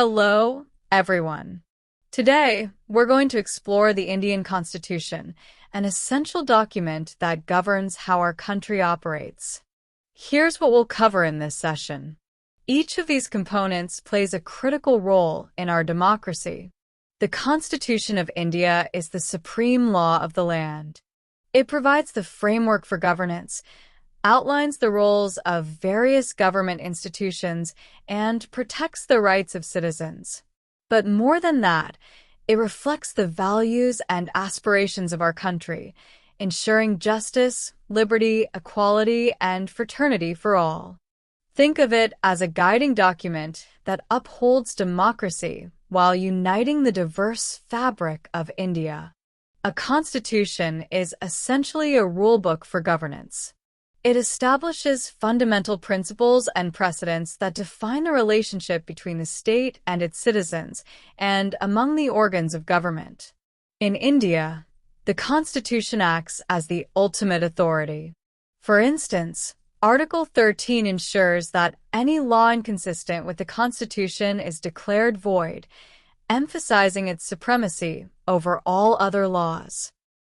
Hello, everyone. Today, we're going to explore the Indian Constitution, an essential document that governs how our country operates. Here's what we'll cover in this session. Each of these components plays a critical role in our democracy. The Constitution of India is the supreme law of the land. It provides the framework for governance, outlines the roles of various government institutions, and protects the rights of citizens. But more than that, it reflects the values and aspirations of our country, ensuring justice, liberty, equality, and fraternity for all. Think of it as a guiding document that upholds democracy while uniting the diverse fabric of India. A constitution is essentially a rulebook for governance. It establishes fundamental principles and precedents that define the relationship between the state and its citizens and among the organs of government. In India, the Constitution acts as the ultimate authority. For instance, Article 13 ensures that any law inconsistent with the Constitution is declared void, emphasizing its supremacy over all other laws.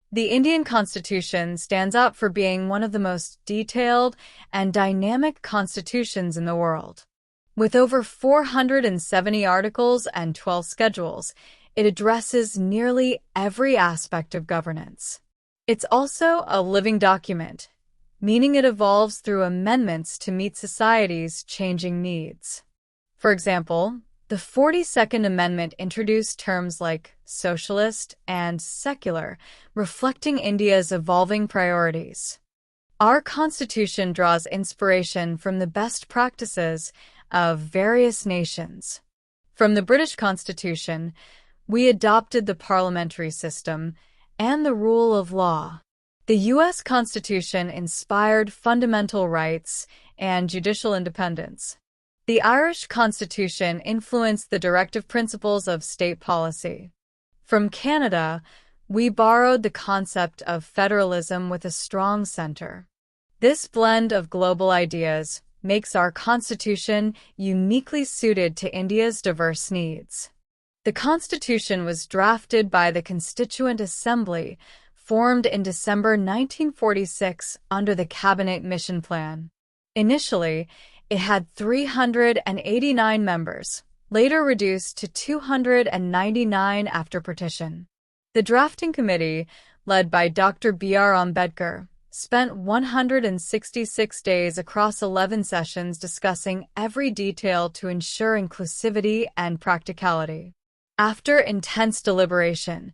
The Indian Constitution stands out for being one of the most detailed and dynamic constitutions in the world. With over 470 articles and 12 schedules, it addresses nearly every aspect of governance. It's also a living document, meaning it evolves through amendments to meet society's changing needs. For example, the 42nd Amendment introduced terms like socialist and secular, reflecting India's evolving priorities. Our Constitution draws inspiration from the best practices of various nations. From the British Constitution, we adopted the parliamentary system and the rule of law. The U.S. Constitution inspired fundamental rights and judicial independence. The Irish Constitution influenced the directive principles of state policy. From Canada, we borrowed the concept of federalism with a strong center. This blend of global ideas makes our Constitution uniquely suited to India's diverse needs. The Constitution was drafted by the Constituent Assembly, formed in December 1946 under the Cabinet Mission Plan. Initially, it had 389 members, later reduced to 299 after partition. The drafting committee, led by Dr. B.R. Ambedkar, spent 166 days across 11 sessions discussing every detail to ensure inclusivity and practicality. After intense deliberation,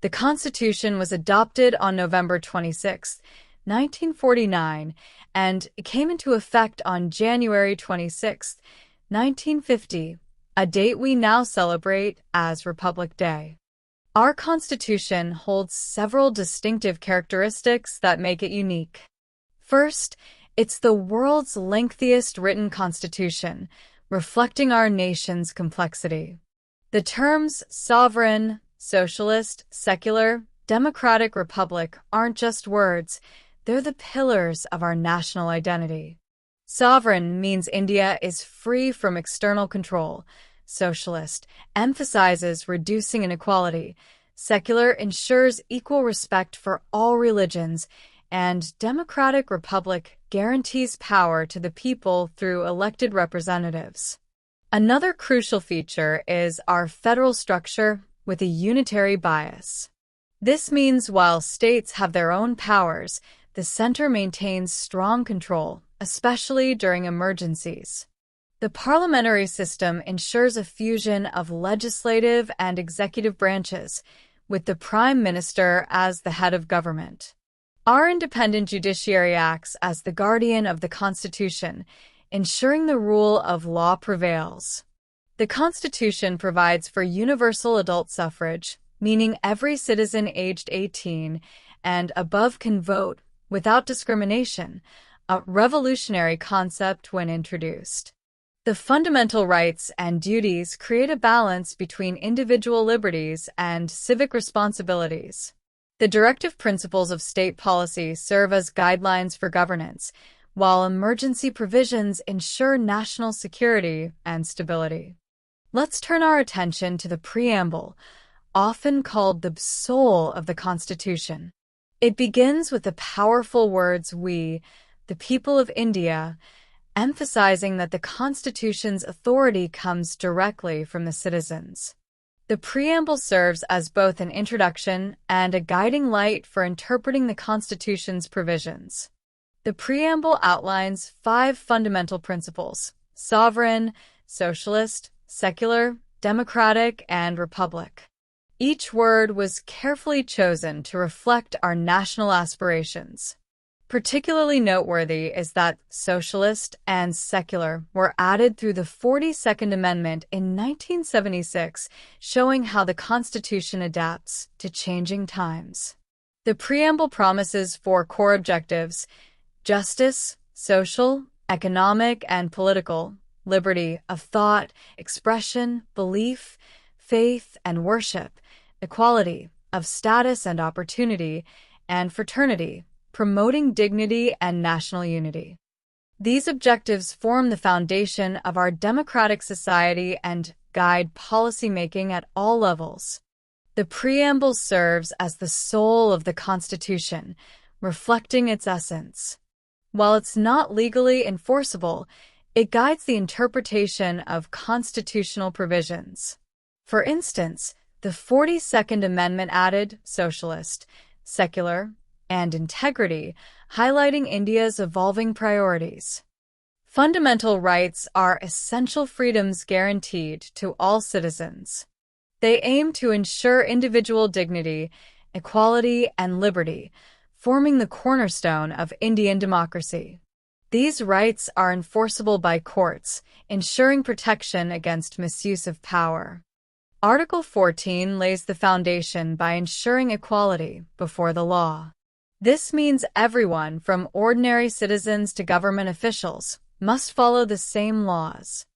the Constitution was adopted on November 26, 1949, and it came into effect on January 26, 1950, a date we now celebrate as Republic Day. Our Constitution holds several distinctive characteristics that make it unique. First, it's the world's lengthiest written constitution, reflecting our nation's complexity. The terms sovereign, socialist, secular, democratic, republic aren't just words. They're the pillars of our national identity. Sovereign means India is free from external control. Socialist emphasizes reducing inequality. Secular ensures equal respect for all religions. And democratic republic guarantees power to the people through elected representatives. Another crucial feature is our federal structure with a unitary bias. This means while states have their own powers, the center maintains strong control, especially during emergencies. The parliamentary system ensures a fusion of legislative and executive branches, with the Prime Minister as the head of government. Our independent judiciary acts as the guardian of the Constitution, ensuring the rule of law prevails. The Constitution provides for universal adult suffrage, meaning every citizen aged 18 and above can vote without discrimination, a revolutionary concept when introduced. The fundamental rights and duties create a balance between individual liberties and civic responsibilities. The directive principles of state policy serve as guidelines for governance, while emergency provisions ensure national security and stability. Let's turn our attention to the preamble, often called the soul of the Constitution. It begins with the powerful words "we, the people of India," emphasizing that the Constitution's authority comes directly from the citizens. The preamble serves as both an introduction and a guiding light for interpreting the Constitution's provisions. The preamble outlines 5 fundamental principles: sovereign, socialist, secular, democratic, and republic. Each word was carefully chosen to reflect our national aspirations. Particularly noteworthy is that socialist and secular were added through the 42nd Amendment in 1976, showing how the Constitution adapts to changing times. The preamble promises 4 core objectives: justice, social, economic, and political; liberty of thought, expression, belief, faith, and worship; equality of status and opportunity; and fraternity, promoting dignity and national unity. These objectives form the foundation of our democratic society and guide policymaking at all levels. The preamble serves as the soul of the Constitution, reflecting its essence. While it's not legally enforceable, it guides the interpretation of constitutional provisions. For instance, the 42nd Amendment added socialist, secular, and integrity, highlighting India's evolving priorities. Fundamental rights are essential freedoms guaranteed to all citizens. They aim to ensure individual dignity, equality, and liberty, forming the cornerstone of Indian democracy. These rights are enforceable by courts, ensuring protection against misuse of power. Article 14 lays the foundation by ensuring equality before the law. This means everyone, from ordinary citizens to government officials, must follow the same laws.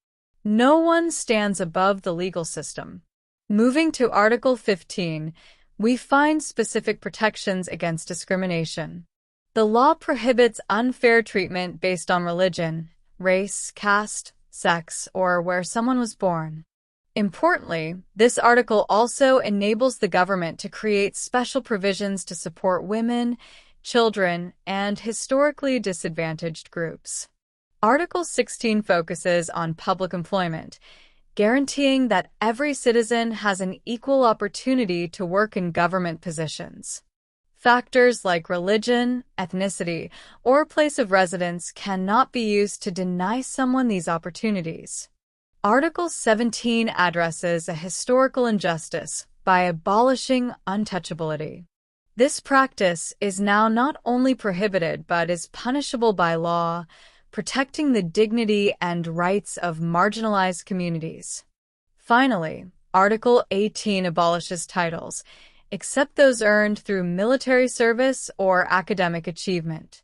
No one stands above the legal system. Moving to Article 15, we find specific protections against discrimination. The law prohibits unfair treatment based on religion, race, caste, sex, or where someone was born. Importantly, this article also enables the government to create special provisions to support women, children, and historically disadvantaged groups. Article 16 focuses on public employment, guaranteeing that every citizen has an equal opportunity to work in government positions. Factors like religion, ethnicity, or place of residence cannot be used to deny someone these opportunities. Article 17 addresses a historical injustice by abolishing untouchability. This practice is now not only prohibited but is punishable by law, protecting the dignity and rights of marginalized communities. Finally, Article 18 abolishes titles, except those earned through military service or academic achievement.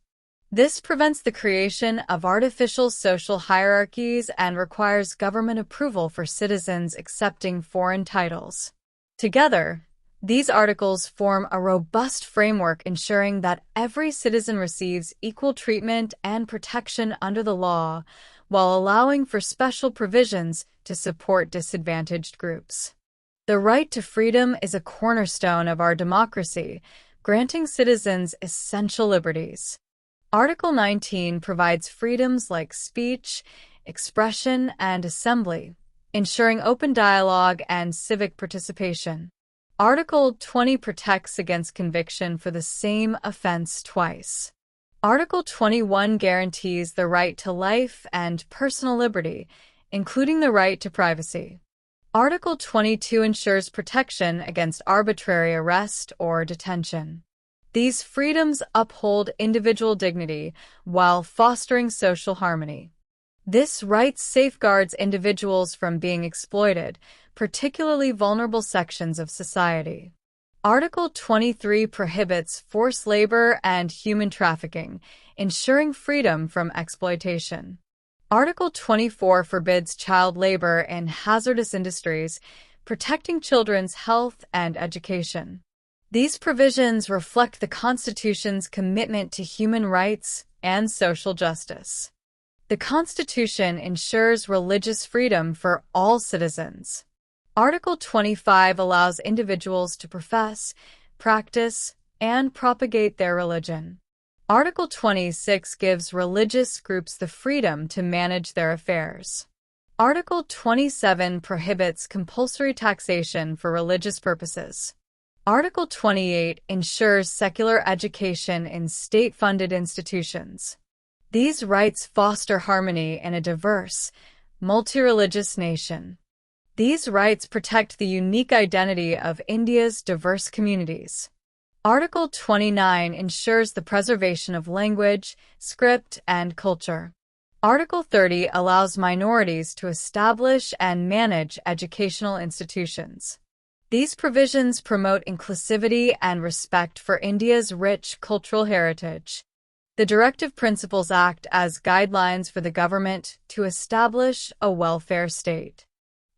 This prevents the creation of artificial social hierarchies and requires government approval for citizens accepting foreign titles. Together, these articles form a robust framework ensuring that every citizen receives equal treatment and protection under the law, while allowing for special provisions to support disadvantaged groups. The right to freedom is a cornerstone of our democracy, granting citizens essential liberties. Article 19 provides freedoms like speech, expression, and assembly, ensuring open dialogue and civic participation. Article 20 protects against conviction for the same offense twice. Article 21 guarantees the right to life and personal liberty, including the right to privacy. Article 22 ensures protection against arbitrary arrest or detention. These freedoms uphold individual dignity while fostering social harmony. This right safeguards individuals from being exploited, particularly vulnerable sections of society. Article 23 prohibits forced labor and human trafficking, ensuring freedom from exploitation. Article 24 forbids child labor in hazardous industries, protecting children's health and education. These provisions reflect the Constitution's commitment to human rights and social justice. The Constitution ensures religious freedom for all citizens. Article 25 allows individuals to profess, practice, and propagate their religion. Article 26 gives religious groups the freedom to manage their affairs. Article 27 prohibits compulsory taxation for religious purposes. Article 28 ensures secular education in state-funded institutions. These rights foster harmony in a diverse, multi-religious nation. These rights protect the unique identity of India's diverse communities. Article 29 ensures the preservation of language, script, and culture. Article 30 allows minorities to establish and manage educational institutions. These provisions promote inclusivity and respect for India's rich cultural heritage. The Directive Principles act as guidelines for the government to establish a welfare state.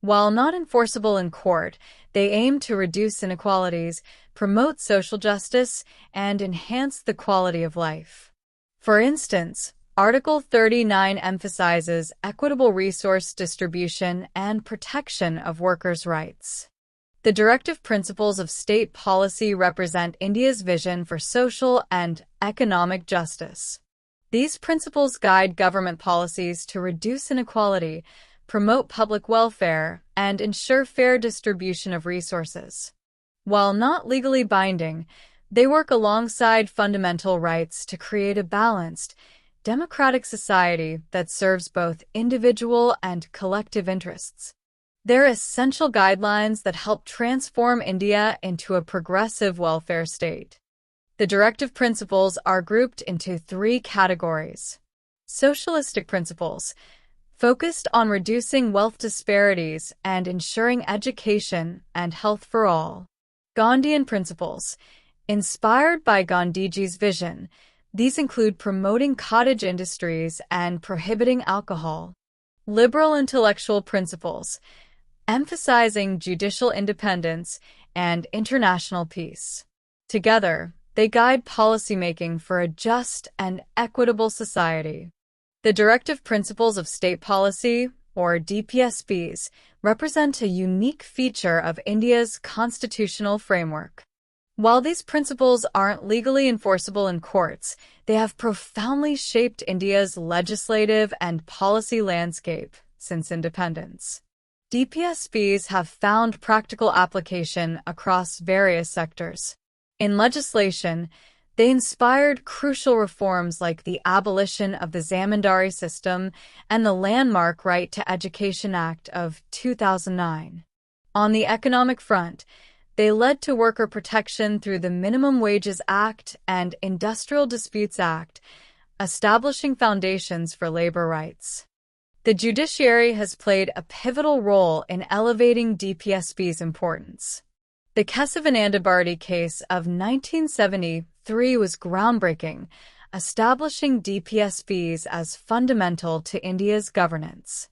While not enforceable in court, they aim to reduce inequalities, promote social justice, and enhance the quality of life. For instance, Article 39 emphasizes equitable resource distribution and protection of workers' rights. The directive principles of state policy represent India's vision for social and economic justice. These principles guide government policies to reduce inequality, promote public welfare, and ensure fair distribution of resources. While not legally binding, they work alongside fundamental rights to create a balanced, democratic society that serves both individual and collective interests. They're essential guidelines that help transform India into a progressive welfare state. The directive principles are grouped into 3 categories. Socialistic principles, focused on reducing wealth disparities and ensuring education and health for all. Gandhian principles, inspired by Gandhiji's vision, these include promoting cottage industries and prohibiting alcohol. Liberal intellectual principles, emphasizing judicial independence and international peace. Together, they guide policymaking for a just and equitable society. The Directive Principles of State Policy, or DPSPs, represent a unique feature of India's constitutional framework. While these principles aren't legally enforceable in courts, they have profoundly shaped India's legislative and policy landscape since independence. DPSPs have found practical application across various sectors. In legislation, they inspired crucial reforms like the abolition of the zamindari system and the landmark Right to Education Act of 2009. On the economic front, they led to worker protection through the Minimum Wages Act and Industrial Disputes Act, establishing foundations for labor rights. The judiciary has played a pivotal role in elevating DPSP's importance. The Kesavananda Bharti case of 1973 was groundbreaking, establishing DPSPs as fundamental to India's governance.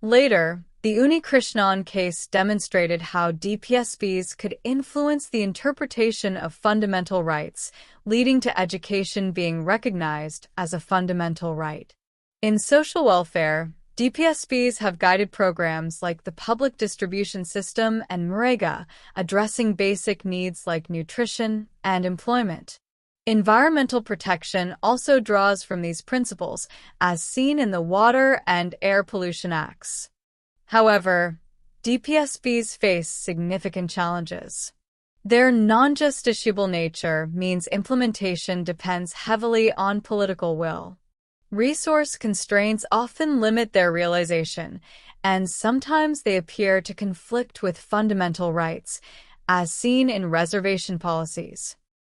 Later, the Krishnan case demonstrated how DPSPs could influence the interpretation of fundamental rights, leading to education being recognized as a fundamental right. In social welfare, DPSPs have guided programs like the Public Distribution System and MNREGA, addressing basic needs like nutrition and employment. Environmental protection also draws from these principles, as seen in the Water and Air Pollution Acts. However, DPSPs face significant challenges. Their non-justiciable nature means implementation depends heavily on political will. Resource constraints often limit their realization, and sometimes they appear to conflict with fundamental rights, as seen in reservation policies.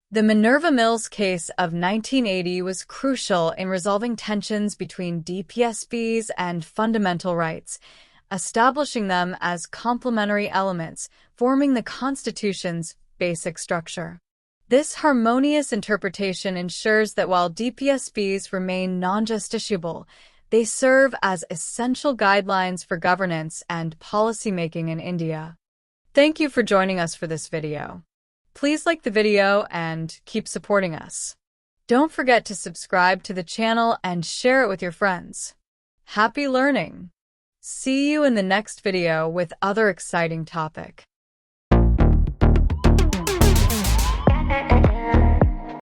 The Minerva Mills case of 1980 was crucial in resolving tensions between DPSPs and fundamental rights, establishing them as complementary elements, forming the Constitution's basic structure. This harmonious interpretation ensures that while DPSPs remain non-justiciable, they serve as essential guidelines for governance and policymaking in India. Thank you for joining us for this video. Please like the video and keep supporting us. Don't forget to subscribe to the channel and share it with your friends. Happy learning! See you in the next video with other exciting topic.